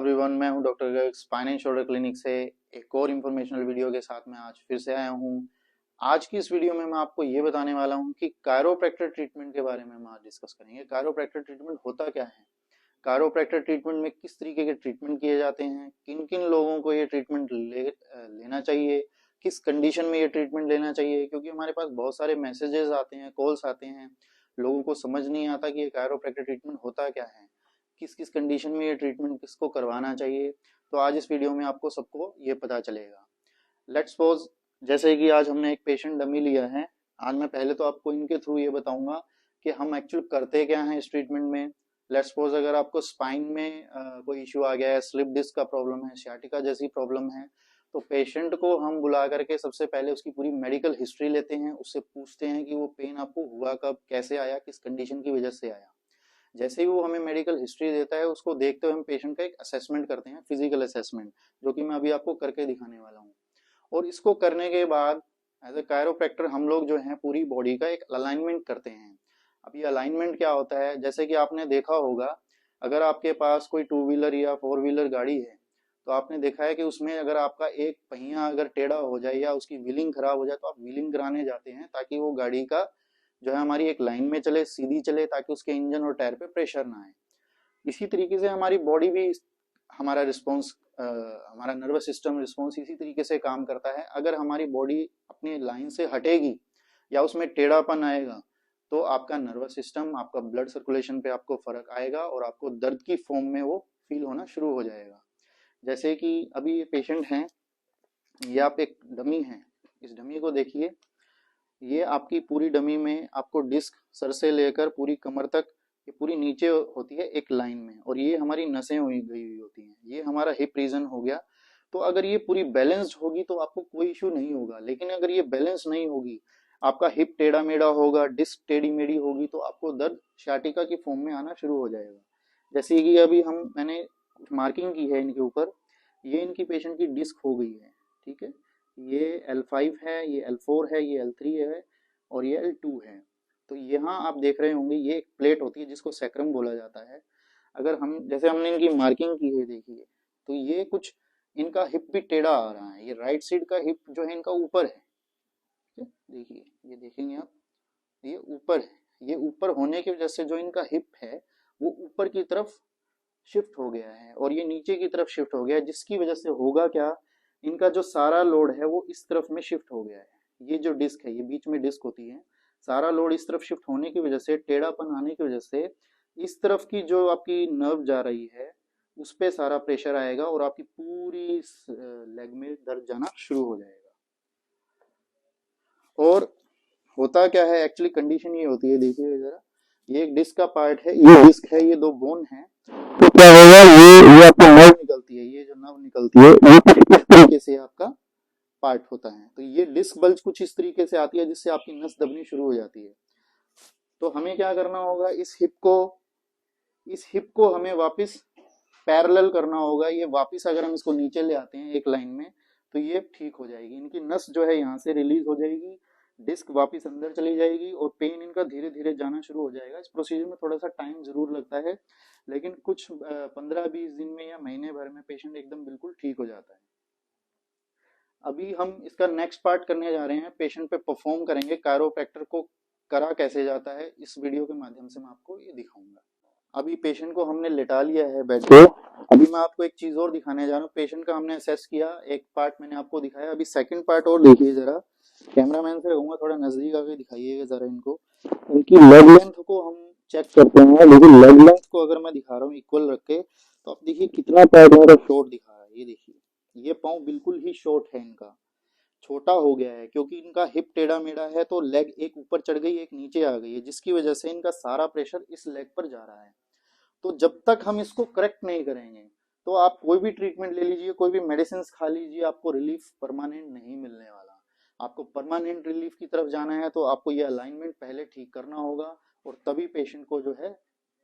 Everyone, मैं हूं doctor Garg spine and shoulder clinic से एक और इन्फॉर्मेशनल वीडियो के साथ मैं आज फिर से आया हूं। आज की इस वीडियो में मैं आपको ये बताने वाला हूं कि कायरोप्रैक्टर ट्रीटमेंट के बारे में हम आज डिस्कस करेंगे। कायरोप्रैक्टर ट्रीटमेंट होता क्या है, कायरोप्रैक्टर ट्रीटमेंट में किस तरीके के ट्रीटमेंट किए जाते हैं, किन किन लोगों को ये ट्रीटमेंट लेना चाहिए, किस कंडीशन में ये ट्रीटमेंट लेना चाहिए। क्योंकि हमारे पास बहुत सारे मैसेजेस आते हैं, कॉल्स आते हैं, लोगों को समझ नहीं आता कि ये कायरोप्रैक्टर ट्रीटमेंट होता क्या है, किस किस कंडीशन में ये ट्रीटमेंट किसको करवाना चाहिए। तो आज इस वीडियो में आपको सबको ये पता चलेगा। लेट्स सपोज जैसे कि आज हमने एक पेशेंट डमी लिया है। आज मैं पहले तो आपको इनके थ्रू ये बताऊंगा कि हम एक्चुअल करते क्या हैं इस ट्रीटमेंट में। लेट्स सपोज अगर आपको स्पाइन में कोई इश्यू आ गया है, स्लिप डिस्क का प्रॉब्लम है, सियाटिका जैसी प्रॉब्लम है, तो पेशेंट को हम बुला करके सबसे पहले उसकी पूरी मेडिकल हिस्ट्री लेते हैं, उससे पूछते हैं कि वो पेन आपको हुआ कब, कैसे आया, किस कंडीशन की वजह से आया। जैसे ही वो हमें मेडिकल हिस्ट्री देता है, उसको देखते हुए हम पेशेंट का एक असेसमेंट करते हैं, फिजिकल असेसमेंट, जो कि मैं अभी आपको करके दिखाने वाला हूँ। और इसको करने के बाद एज ए कायरोप्रैक्टर हम लोग जो है पूरी बॉडी का एक अलाइनमेंट करते हैं। अब ये अलाइनमेंट क्या होता है, जैसे कि आपने देखा होगा, अगर आपके पास कोई 2 व्हीलर या 4 व्हीलर गाड़ी है, तो आपने देखा है कि उसमें अगर आपका एक पहिया अगर टेढ़ा हो जाए या उसकी व्हीलिंग खराब हो जाए, तो आप व्हीलिंग कराने जाते हैं ताकि वो गाड़ी का जो है हमारी एक लाइन में चले, सीधी चले, ताकि उसके इंजन और टायर पे प्रेशर ना आए। इसी तरीके से हमारी बॉडी भी, हमारा रिस्पॉन्स, हमारा नर्वस सिस्टम रिस्पॉन्स इसी तरीके से काम करता है। अगर हमारी बॉडी अपनी लाइन से हटेगी या उसमें टेढ़ापन आएगा, तो आपका नर्वस सिस्टम, आपका ब्लड सर्कुलेशन पे आपको फर्क आएगा और आपको दर्द की फॉर्म में वो फील होना शुरू हो जाएगा। जैसे कि अभी ये पेशेंट हैं, ये आप एक डमी है, इस डमी को देखिए। ये आपकी पूरी डमी में आपको डिस्क सर से लेकर पूरी कमर तक ये पूरी नीचे होती है एक लाइन में, और ये हमारी नसें हुई गई हुई होती हैं। ये हमारा हिप रीजन हो गया। तो अगर ये पूरी बैलेंस्ड होगी तो आपको कोई इश्यू नहीं होगा, लेकिन अगर ये बैलेंस नहीं होगी, आपका हिप टेढ़ा मेढ़ा होगा, डिस्क टेढ़ी मेढ़ी होगी, तो आपको दर्द शाटिका की फॉर्म में आना शुरू हो जाएगा। जैसे कि अभी मैंने मार्किंग की है इनके ऊपर, ये इनकी पेशेंट की डिस्क हो गई है, ठीक है। ये L5 है, ये L4 है, ये L3 है और ये L2 है। तो यहाँ आप देख रहे होंगे ये एक प्लेट होती है जिसको सैक्रम बोला जाता है। अगर हम, जैसे हमने इनकी मार्किंग की है, देखिए, तो ये कुछ इनका हिप भी टेढ़ा आ रहा है। ये राइट साइड का हिप जो है इनका ऊपर है, देखिए, ये देखेंगे आप, ये ऊपर है। ये ऊपर होने की वजह से जो इनका हिप है वो ऊपर की तरफ शिफ्ट हो गया है और ये नीचे की तरफ शिफ्ट हो गया है, जिसकी वजह से होगा क्या, इनका जो सारा लोड है वो इस तरफ में शिफ्ट हो गया है। ये जो डिस्क है, ये बीच में डिस्क होती है, सारा लोड इस तरफ शिफ्ट होने की वजह से, टेढ़ापन आने की वजह से, इस तरफ की जो आपकी नर्व जा रही है उस पे सारा प्रेशर आएगा और आपकी पूरी लेग में दर्द जाना शुरू हो जाएगा। और होता क्या है एक्चुअली, कंडीशन ये होती है, देखिए जरा, ये एक डिस्क का पार्ट है, ये डिस्क है, ये 2 बोन है। तो क्या होगा, ये आपको नर्व निकलती है, ये जो नर्व निकलती है ये कुछ इस तरीके से आपका पार्ट होता है। तो ये डिस्क बल्ज कुछ इस तरीके से आती है जिससे आपकी नस दबनी शुरू हो जाती है। तो हमें क्या करना होगा, इस हिप को हमें वापस पैरेलल करना होगा। ये वापस अगर हम इसको नीचे ले आते हैं एक लाइन में, तो ये ठीक हो जाएगी। इनकी नस जो है यहाँ से रिलीज हो जाएगी, डिस्क वापस अंदर चली जाएगी और पेन इनका धीरे धीरे जाना शुरू हो जाएगा। इस प्रोसीजर में थोड़ा सा टाइम जरूर लगता है, लेकिन कुछ 15-20 दिन में या महीने भर में पेशेंट एकदम बिल्कुल ठीक हो जाता है। अभी हम इसका नेक्स्ट पार्ट करने जा रहे हैं, पेशेंट पे परफॉर्म करेंगे। कायरोप्रैक्टर को करा कैसे जाता है, इस वीडियो के माध्यम से मैं आपको ये दिखाऊंगा। अभी पेशेंट को हमने लिटा लिया है बेड पे। अभी मैं आपको एक चीज और दिखाने जा रहा हूँ। पेशेंट का हमने असेस किया, एक पार्ट मैंने आपको दिखाया, अभी सेकंड पार्ट और देखिए जरा। कैमरामैन से कहूंगा थोड़ा नजदीक आके दिखाइएगा जरा इनको। इनकी लेग लेंथ को हम चेक करते हैं, लेकिन लेग लेंथ को अगर मैं दिखा रहा हूँ इक्वल रख के, तो आप देखिए कितना पार्ट मेरा शॉर्ट दिखा रहा है। ये देखिए, ये पाँव बिल्कुल ही शॉर्ट है, इनका छोटा हो गया है, क्योंकि इनका हिप टेढ़ा मेढ़ा है। तो लेग एक ऊपर चढ़ गई, एक नीचे आ गई है, जिसकी वजह से इनका सारा प्रेशर इस लेग पर जा रहा है। तो जब तक हम इसको करेक्ट नहीं करेंगे, तो आप कोई भी ट्रीटमेंट ले लीजिए, कोई भी मेडिसिन खा लीजिए, आपको रिलीफ परमानेंट नहीं मिलने वाला। आपको परमानेंट रिलीफ की तरफ जाना है तो आपको ये अलाइनमेंट पहले ठीक करना होगा, और तभी पेशेंट को जो है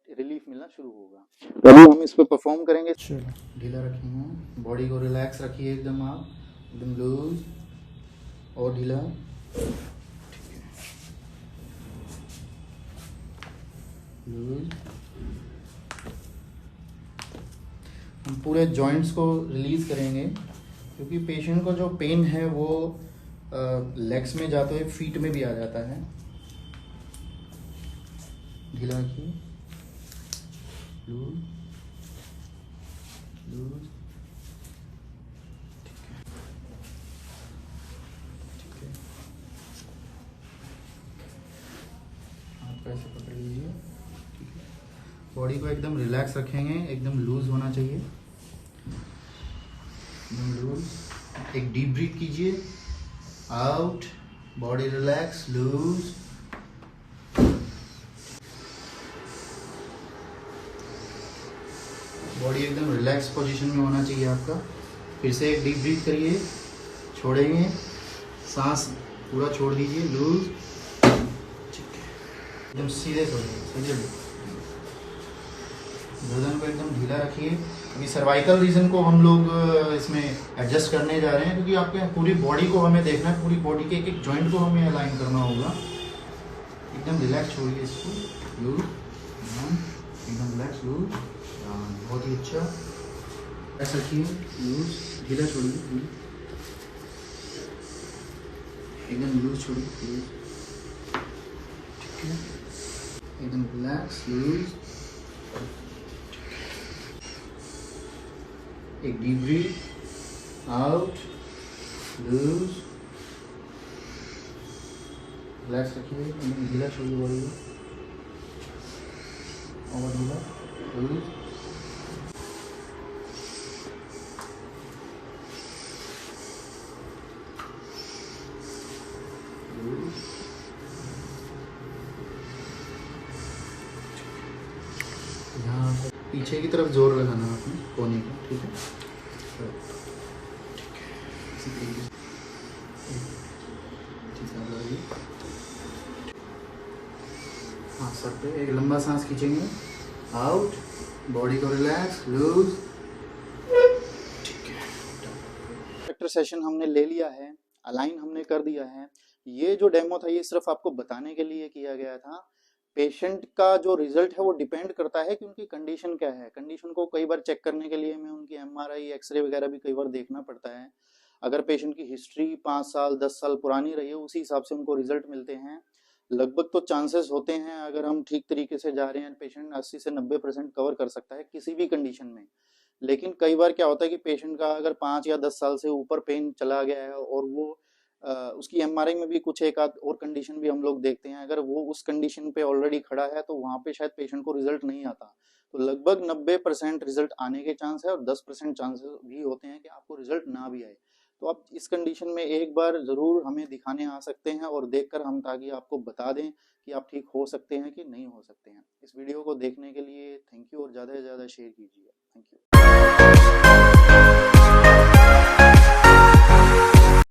रिलीफ मिलना शुरू होगा। तभी हम इस पे परफॉर्म करेंगे। चलो, ढीला रखिए, बॉडी को रिलैक्स रखिए, एकदम आप एकदम लूज और ढीला, ठीक है, लूज। हम पूरे जॉइंट्स को रिलीज़ करेंगे, क्योंकि पेशेंट को जो पेन है वो लेग्स में जाते हुए फीट में भी आ जाता है। ढीला रखिए, लूज लूज, ठीक है। आप ऐसे पकड़ लीजिए, ठीक है। बॉडी को एकदम रिलैक्स रखेंगे, एकदम लूज होना चाहिए, एकदम लूज। एक डीप ब्रीथ कीजिए, out, body relax, loose. Body एकदम रिलैक्स पोजीशन में होना चाहिए आपका। फिर से एक डीप ब्रीथ करिए, छोड़ेंगे, सांस पूरा छोड़ दीजिए, लूज, ठीक है। एकदम सीधे छोड़िए, सीधे। गर्दन को एकदम ढीला रखिए। अभी सर्वाइकल रीजन को हम लोग इसमें एडजस्ट करने जा रहे हैं, क्योंकि आपके पूरी बॉडी को हमें देखना है, पूरी बॉडी के एक एक जॉइंट को हमें अलाइन करना होगा। एकदम रिलैक्स छोड़िए इसको, लूज, एकदम रिलैक्स, लूज, बहुत ही अच्छा। ऐसा रखिए, लूज, ढीला छोड़िए, एकदम लूज छोड़िए, लूज, ठीक है। एकदम रिलैक्स, लूज, एक deep breath, out, loose, relax रखिए, एकदम ढीला छोड़िए बॉडी को, और ढीला, लूज, यहाँ पीछे की तरफ जोर लगाना है आपने कोने को, ठीक है, ठीक है। इसी तरीके से हाँ, सर पे एक लंबा सांस खींचेंगे, आउट, बॉडी को रिलैक्स, लूज, ठीक है। ट्रैक्टर सेशन हमने ले लिया है, अलाइन हमने कर दिया है। ये जो डेमो था ये सिर्फ आपको बताने के लिए किया गया था। पेशेंट का जो रिजल्ट है वो डिपेंड करता है कि उनकी कंडीशन क्या है। कंडीशन को कई बार चेक करने के लिए हमें उनकी एमआरआई, एक्सरे वगैरह भी कई बार देखना पड़ता है। अगर पेशेंट की हिस्ट्री 5 साल 10 साल पुरानी रही है, उसी हिसाब से उनको रिजल्ट मिलते हैं। लगभग तो चांसेस होते हैं, अगर हम ठीक तरीके से जा रहे हैं, पेशेंट 80 से 90% कवर कर सकता है किसी भी कंडीशन में। लेकिन कई बार क्या होता है कि पेशेंट का अगर 5 या 10 साल से ऊपर पेन चला गया है और वो उसकी एमआरआई में भी कुछ एक आध और कंडीशन भी हम लोग देखते हैं, अगर वो उस कंडीशन पे ऑलरेडी खड़ा है तो वहां पे शायद पेशेंट को रिजल्ट नहीं आता। तो लगभग 90% रिजल्ट आने के चांस है और 10% चांसेस भी होते हैं कि आपको रिजल्ट ना भी आए। तो आप इस कंडीशन में एक बार जरूर हमें दिखाने आ सकते हैं और देखकर हम ताकि आपको बता दें कि आप ठीक हो सकते हैं कि नहीं हो सकते हैं। इस वीडियो को देखने के लिए थैंक यू और ज़्यादा से ज़्यादा शेयर कीजिए। Thank you.